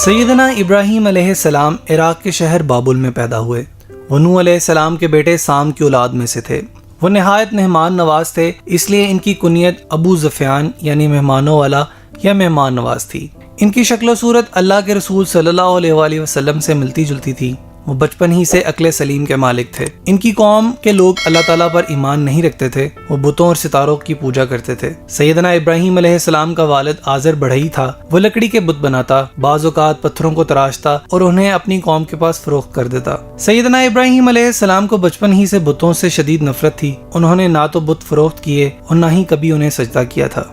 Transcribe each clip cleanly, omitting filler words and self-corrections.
سیدنا ابراہیم علیہ السلام عراق کے شہر بابل میں پیدا ہوئے۔ وہ نوح علیہ السلام کے بیٹے سام کی اولاد میں سے تھے۔ وہ نہایت مہمان نواز تھے، اس لیے ان کی کنیت ابو زفیان یعنی مہمانوں والا یا مہمان نواز تھی۔ ان کی شکل و صورت اللہ کے رسول صلی اللہ علیہ وآلہ وسلم سے ملتی جلتی تھی۔ وہ بچپن ہی سے عقل سلیم کے مالک تھے۔ ان کی قوم کے لوگ اللہ تعالیٰ پر ایمان نہیں رکھتے تھے، وہ بتوں اور ستاروں کی پوجا کرتے تھے۔ سیدنا ابراہیم علیہ السلام کا والد آزر بڑھئی تھا، وہ لکڑی کے بت بناتا، بعض اوقات پتھروں کو تراشتا اور انہیں اپنی قوم کے پاس فروخت کر دیتا۔ سیدنا ابراہیم علیہ السلام کو بچپن ہی سے بتوں سے شدید نفرت تھی۔ انہوں نے نہ تو بت فروخت کیے اور نہ ہی کبھی انہیں سجدہ کیا تھا۔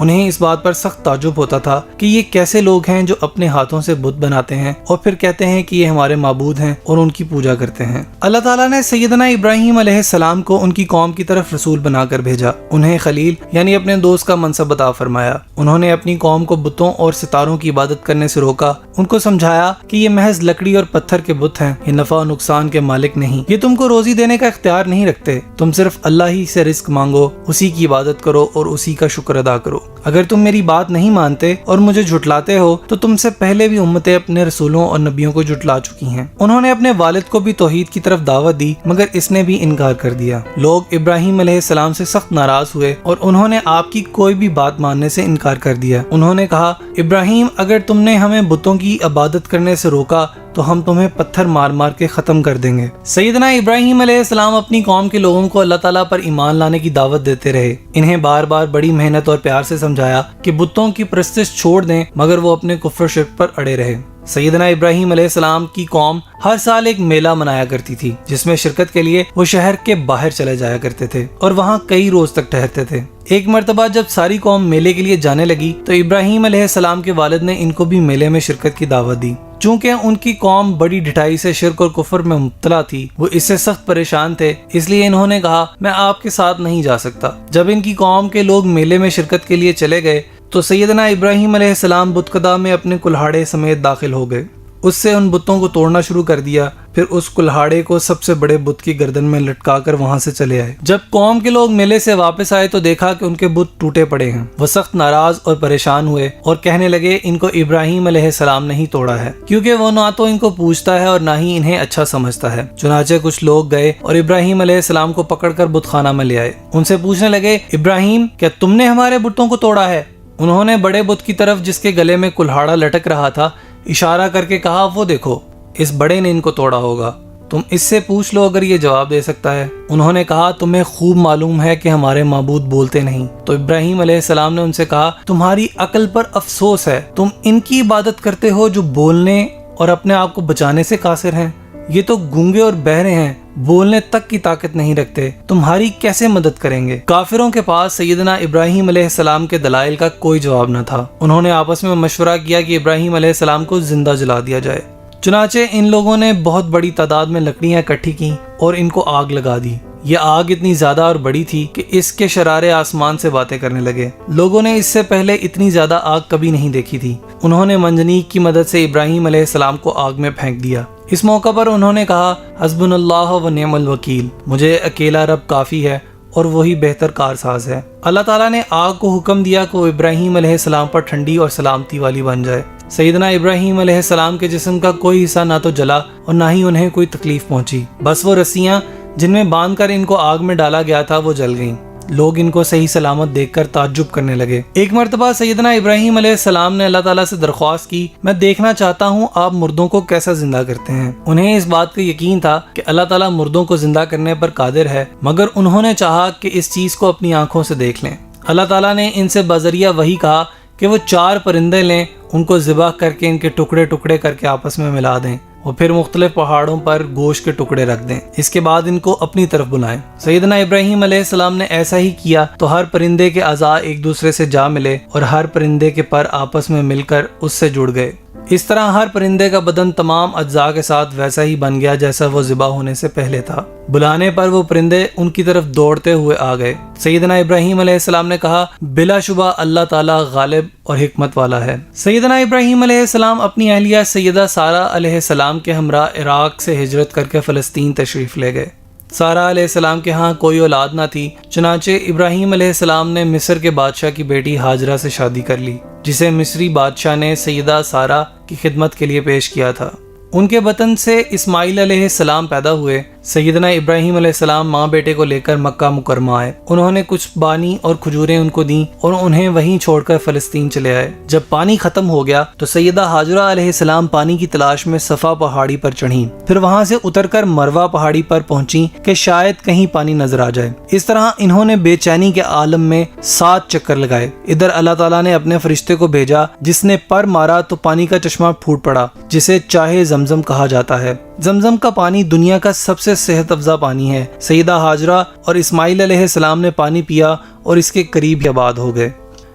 انہیں اس بات پر سخت تعجب ہوتا تھا کہ یہ کیسے لوگ ہیں جو اپنے ہاتھوں سے بت بناتے ہیں اور پھر کہتے ہیں کہ یہ ہمارے معبود ہیں اور ان کی پوجا کرتے ہیں۔ اللہ تعالیٰ نے سیدنا ابراہیم علیہ السلام کو ان کی قوم کی طرف رسول بنا کر بھیجا، انہیں خلیل یعنی اپنے دوست کا منصب عطا فرمایا۔ انہوں نے اپنی قوم کو بتوں اور ستاروں کی عبادت کرنے سے روکا، ان کو سمجھایا کہ یہ محض لکڑی اور پتھر کے بت ہیں، یہ نفع و نقصان کے مالک نہیں، یہ تم کو روزی دینے کا اختیار نہیں رکھتے، تم صرف اللہ ہی سے رزق مانگو، اسی کی عبادت کرو اور اسی کا شکر ادا کرو۔ اگر تم میری بات نہیں مانتے اور مجھے جھٹلاتے ہو تو تم سے پہلے بھی امتیں اپنے رسولوں اور نبیوں کو جھٹلا چکی ہیں۔ انہوں نے اپنے والد کو بھی توحید کی طرف دعوت دی مگر اس نے بھی انکار کر دیا۔ لوگ ابراہیم علیہ السلام سے سخت ناراض ہوئے اور انہوں نے آپ کی کوئی بھی بات ماننے سے انکار کر دیا۔ انہوں نے کہا، ابراہیم اگر تم نے ہمیں بتوں کی عبادت کرنے سے روکا تو ہم تمہیں پتھر مار مار کے ختم کر دیں گے۔ سیدنا ابراہیم علیہ السلام اپنی قوم کے لوگوں کو اللہ تعالیٰ پر ایمان لانے کی دعوت دیتے رہے۔ انہیں بار بار بڑی محنت اور پیار سے سمجھایا کہ بتوں کی پرستش چھوڑ دیں مگر وہ اپنے کفر و شرک پر اڑے رہے۔ سیدنا ابراہیم علیہ السلام کی قوم ہر سال ایک میلہ منایا کرتی تھی جس میں شرکت کے لیے وہ شہر کے باہر چلے جایا کرتے تھے اور وہاں کئی روز تک ٹھہرتے تھے۔ ایک مرتبہ جب ساری قوم میلے کے لیے جانے لگی تو ابراہیم علیہ السلام کے والد نے ان کو بھی میلے میں شرکت کی دعوت دی۔ چونکہ ان کی قوم بڑی ڈھٹائی سے شرک اور کفر میں مبتلا تھی، وہ اس سے سخت پریشان تھے، اس لیے انہوں نے کہا میں آپ کے ساتھ نہیں جا سکتا۔ جب ان کی قوم کے لوگ میلے میں شرکت کے لیے چلے گئے تو سیدنا ابراہیم علیہ السلام بتکدہ میں اپنے کلہاڑے سمیت داخل ہو گئے۔ اس سے ان بتوں کو توڑنا شروع کر دیا، پھر اس کلہاڑے کو سب سے بڑے بت کی گردن میں لٹکا کر وہاں سے چلے آئے۔ جب قوم کے لوگ میلے سے واپس آئے تو دیکھا کہ ان کے بت ٹوٹے پڑے ہیں۔ وہ سخت ناراض اور پریشان ہوئے اور کہنے لگے ان کو ابراہیم علیہ السلام نے ہی توڑا ہے، کیونکہ وہ نہ تو ان کو پوچھتا ہے اور نہ ہی انہیں اچھا سمجھتا ہے۔ چنانچہ کچھ لوگ گئے اور ابراہیم علیہ السلام کو پکڑ کر بت خانہ میں لے آئے۔ ان سے پوچھنے لگے، ابراہیم کیا تم نے ہمارے بتوں کو توڑا ہے؟ انہوں نے بڑے بت کی طرف جس کے گلے میں کلہاڑا لٹک رہا تھا اشارہ کر کے کہا، وہ دیکھو اس بڑے نے ان کو توڑا ہوگا، تم اس سے پوچھ لو اگر یہ جواب دے سکتا ہے۔ انہوں نے کہا، تمہیں خوب معلوم ہے کہ ہمارے معبود بولتے نہیں۔ تو ابراہیم علیہ السلام نے ان سے کہا، تمہاری عقل پر افسوس ہے، تم ان کی عبادت کرتے ہو جو بولنے اور اپنے آپ کو بچانے سے قاصر ہیں۔ یہ تو گونگے اور بہرے ہیں، بولنے تک کی طاقت نہیں رکھتے، تمہاری کیسے مدد کریں گے؟ کافروں کے پاس سیدنا ابراہیم علیہ السلام کے دلائل کا کوئی جواب نہ تھا۔ انہوں نے آپس میں مشورہ کیا کہ ابراہیم علیہ السلام کو زندہ جلا دیا جائے۔ چنانچہ ان لوگوں نے بہت بڑی تعداد میں لکڑیاں اکٹھی کی اور ان کو آگ لگا دی۔ یہ آگ اتنی زیادہ اور بڑی تھی کہ اس کے شرارے آسمان سے باتیں کرنے لگے۔ لوگوں نے اس سے پہلے اتنی زیادہ آگ کبھی نہیں دیکھی تھی۔ انہوں نے منجنیق کی مدد سے ابراہیم علیہ السلام کو آگ میں پھینک دیا۔ اس موقع پر انہوں نے کہا، حسبنا اللہ و نعم الوکیل، مجھے اکیلا رب کافی ہے اور وہی بہتر کارساز ہے۔ اللہ تعالیٰ نے آگ کو حکم دیا کہ وہ ابراہیم علیہ السلام پر ٹھنڈی اور سلامتی والی بن جائے۔ سیدنا ابراہیم علیہ السلام کے جسم کا کوئی حصہ نہ تو جلا اور نہ ہی انہیں کوئی تکلیف پہنچی، بس وہ رسیاں جن میں باندھ کر ان کو آگ میں ڈالا گیا تھا وہ جل گئیں۔ لوگ ان کو صحیح سلامت دیکھ کر تعجب کرنے لگے۔ ایک مرتبہ سیدنا ابراہیم علیہ السلام نے اللہ تعالیٰ سے درخواست کی، میں دیکھنا چاہتا ہوں آپ مردوں کو کیسا زندہ کرتے ہیں۔ انہیں اس بات کا یقین تھا کہ اللہ تعالیٰ مردوں کو زندہ کرنے پر قادر ہے، مگر انہوں نے چاہا کہ اس چیز کو اپنی آنکھوں سے دیکھ لیں۔ اللہ تعالیٰ نے ان سے بذریعہ وحی کہا کہ وہ 4 پرندے لیں، ان کو ذبح کر کے ان کے ٹکڑے ٹکڑے کر کے آپس میں ملا دیں اور پھر مختلف پہاڑوں پر گوشت کے ٹکڑے رکھ دیں، اس کے بعد ان کو اپنی طرف بلائیں۔ سیدنا ابراہیم علیہ السلام نے ایسا ہی کیا تو ہر پرندے کے اعضاء ایک دوسرے سے جا ملے اور ہر پرندے کے پر آپس میں مل کر اس سے جڑ گئے۔ اس طرح ہر پرندے کا بدن تمام اجزاء کے ساتھ ویسا ہی بن گیا جیسا وہ ذبح ہونے سے پہلے تھا۔ بلانے پر وہ پرندے ان کی طرف دوڑتے ہوئے آ گئے۔ سیدنا ابراہیم علیہ السلام نے کہا، بلا شبہ اللہ تعالیٰ غالب اور حکمت والا ہے۔ سیدنا ابراہیم علیہ السلام اپنی اہلیہ سیدہ سارہ علیہ السلام کے ہمراہ عراق سے ہجرت کر کے فلسطین تشریف لے گئے۔ سارہ علیہ السلام کے ہاں کوئی اولاد نہ تھی، چنانچہ ابراہیم علیہ السلام نے مصر کے بادشاہ کی بیٹی ہاجرہ سے شادی کر لی۔ جسے مصری بادشاہ نے سیدہ سارہ کی خدمت کے لیے پیش کیا تھا۔ ان کے بطن سے اسماعیل علیہ السلام پیدا ہوئے۔ سیدنا ابراہیم علیہ السلام ماں بیٹے کو لے کر مکہ مکرمہ آئے۔ انہوں نے کچھ بانی اور کھجوریں ان کو دیں اور انہیں وہیں چھوڑ کر فلسطین چلے آئے۔ جب پانی ختم ہو گیا تو سیدہ ہاجرہ علیہ السلام پانی کی تلاش میں صفا پہاڑی پر چڑھیں، پھر وہاں سے اتر کر مروہ پہاڑی پر پہنچیں کہ شاید کہیں پانی نظر آ جائے۔ اس طرح انہوں نے بے چینی کے عالم میں 7 چکر لگائے۔ ادھر اللہ تعالیٰ نے اپنے فرشتے کو بھیجا جس نے پر مارا تو پانی کا چشمہ پھوٹ پڑا جسے چاہے زمزم کہا جاتا ہے۔ زمزم کا پانی دنیا کا سب سے صحت افزا پانی ہے۔ سیدہ ہاجرہ اور اسماعیل علیہ السلام نے پانی پیا اور اس کے قریب آباد ہو گئے۔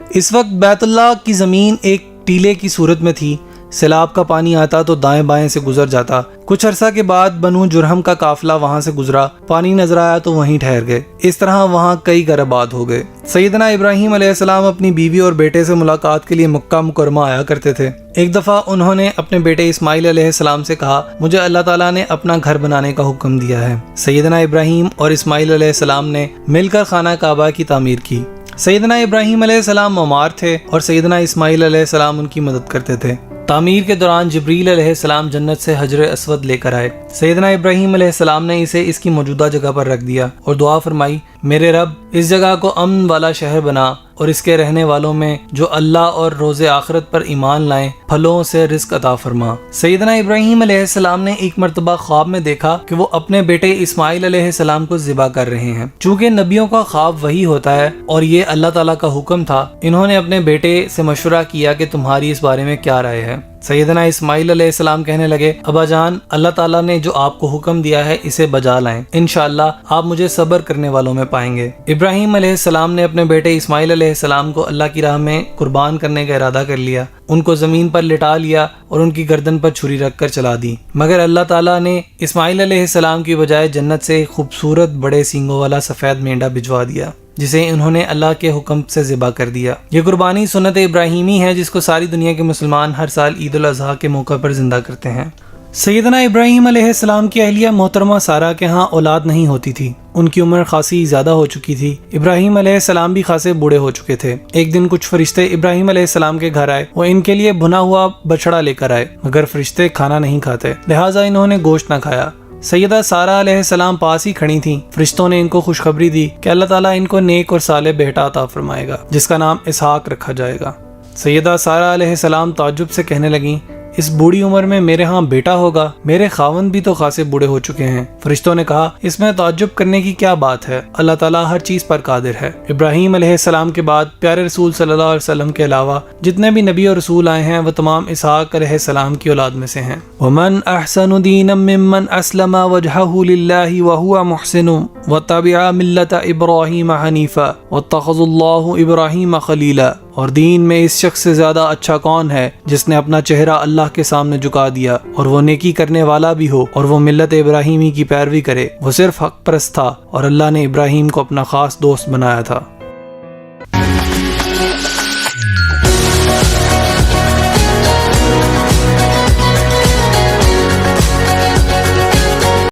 اس وقت بیت اللہ کی زمین ایک ٹیلے کی صورت میں تھی۔ سیلاب کا پانی آتا تو دائیں بائیں سے گزر جاتا۔ کچھ عرصہ کے بعد بنو جرہم کا قافلہ وہاں سے گزرا، پانی نظر آیا تو وہیں ٹھہر گئے۔ اس طرح وہاں کئی گھر آباد ہو گئے۔ سیدنا ابراہیم علیہ السلام اپنی بیوی اور بیٹے سے ملاقات کے لیے مکہ مکرمہ آیا کرتے تھے۔ ایک دفعہ انہوں نے اپنے بیٹے اسماعیل علیہ السلام سے کہا، مجھے اللہ تعالیٰ نے اپنا گھر بنانے کا حکم دیا ہے۔ سیدنا ابراہیم اور اسماعیل علیہ السلام نے مل کر خانہ کعبہ کی تعمیر کی۔ سیدنا ابراہیم علیہ السلام معمار تھے اور سیدنا اسماعیل علیہ السلام ان کی مدد کرتے تھے۔ تعمیر کے دوران جبریل علیہ السلام جنت سے حجر اسود لے کر آئے۔ سیدنا ابراہیم علیہ السلام نے اسے اس کی موجودہ جگہ پر رکھ دیا اور دعا فرمائی، میرے رب اس جگہ کو امن والا شہر بنا اور اس کے رہنے والوں میں جو اللہ اور روز آخرت پر ایمان لائیں پھلوں سے رزق عطا فرما۔ سیدنا ابراہیم علیہ السلام نے ایک مرتبہ خواب میں دیکھا کہ وہ اپنے بیٹے اسماعیل علیہ السلام کو ذبح کر رہے ہیں۔ چونکہ نبیوں کا خواب وہی ہوتا ہے اور یہ اللہ تعالیٰ کا حکم تھا، انہوں نے اپنے بیٹے سے مشورہ کیا کہ تمہاری اس بارے میں کیا رائے ہے۔ سیدنا اسماعیل علیہ السلام کہنے لگے، ابا جان، اللہ تعالیٰ نے جو آپ کو حکم دیا ہے اسے بجا لائیں، انشاءاللہ آپ مجھے صبر کرنے والوں میں پائیں گے۔ ابراہیم علیہ السلام نے اپنے بیٹے اسماعیل علیہ السلام کو اللہ کی راہ میں قربان کرنے کا ارادہ کر لیا، ان کو زمین پر لٹا لیا اور ان کی گردن پر چھری رکھ کر چلا دی، مگر اللہ تعالیٰ نے اسماعیل علیہ السلام کی بجائے جنت سے خوبصورت بڑے سینگوں والا سفید مینڈا بھجوا دیا جسے انہوں نے اللہ کے حکم سے ذبح کر دیا۔ یہ قربانی سنت ابراہیمی ہے جس کو ساری دنیا کے مسلمان ہر سال عید الاضحیٰ کے موقع پر زندہ کرتے ہیں۔ سیدنا ابراہیم علیہ السلام کی اہلیہ محترمہ سارہ کے ہاں اولاد نہیں ہوتی تھی، ان کی عمر خاصی زیادہ ہو چکی تھی۔ ابراہیم علیہ السلام بھی خاصے بوڑھے ہو چکے تھے۔ ایک دن کچھ فرشتے ابراہیم علیہ السلام کے گھر آئے، وہ ان کے لیے بھنا ہوا بچڑا لے کر آئے، مگر فرشتے کھانا نہیں کھاتے، لہٰذا انہوں نے گوشت نہ کھایا۔ سیدہ سارہ علیہ السلام پاس ہی کھڑی تھیں۔ فرشتوں نے ان کو خوشخبری دی کہ اللہ تعالیٰ ان کو نیک اور صالح بیٹا عطا فرمائے گا جس کا نام اسحاق رکھا جائے گا۔ سیدہ سارہ علیہ السلام تعجب سے کہنے لگیں، اس بوڑھی عمر میں میرے ہاں بیٹا ہوگا؟ میرے خاوند بھی تو خاصے بوڑھے ہو چکے ہیں۔ فرشتوں نے کہا، اس میں تعجب کرنے کی کیا بات ہے، اللہ تعالیٰ ہر چیز پر قادر ہے۔ ابراہیم علیہ السلام کے بعد پیارے رسول صلی اللہ علیہ وسلم کے علاوہ جتنے بھی نبی اور رسول آئے ہیں وہ تمام اسحاق علیہ السلام کی اولاد میں سے ہیں۔ وَمَنْ أَحْسَنُ دِينًا مِّمَّنْ أَسْلَمَ وَجْهَهُ لِلَّهِ وَهُوَ مُحْسِنٌ وَاتَّبَعَ مِلَّةَ إِبْرَاهِيمَ حَنِيفًا وَاتَّخَذَ اللَّهُ إِبْرَاهِيمَ خَلِيلًا۔ اور دین میں اس شخص سے زیادہ اچھا کون ہے جس نے اپنا چہرہ اللہ کے سامنے جھکا دیا اور وہ نیکی کرنے والا بھی ہو اور وہ ملت ابراہیمی کی پیروی کرے۔ وہ صرف حق پرست تھا اور اللہ نے ابراہیم کو اپنا خاص دوست بنایا تھا۔